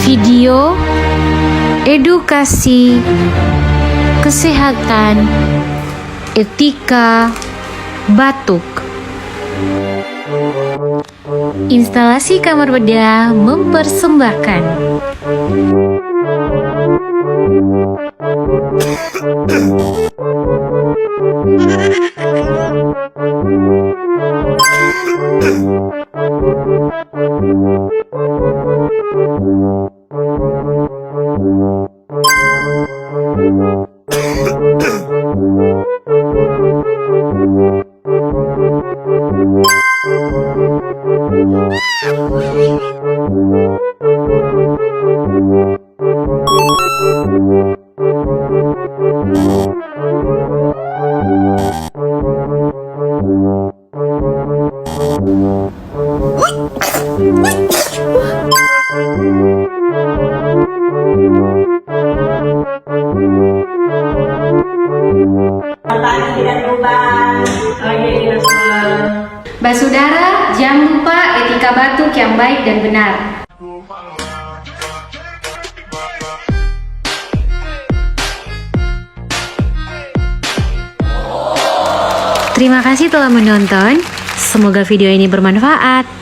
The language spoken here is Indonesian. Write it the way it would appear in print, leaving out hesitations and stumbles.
video edukasi kesehatan etika batuk. Instalasi kamar bedah mempersembahkan. Basudara, jangan lupa etika batuk yang baik dan benar. Terima kasih telah menonton. Semoga video ini bermanfaat.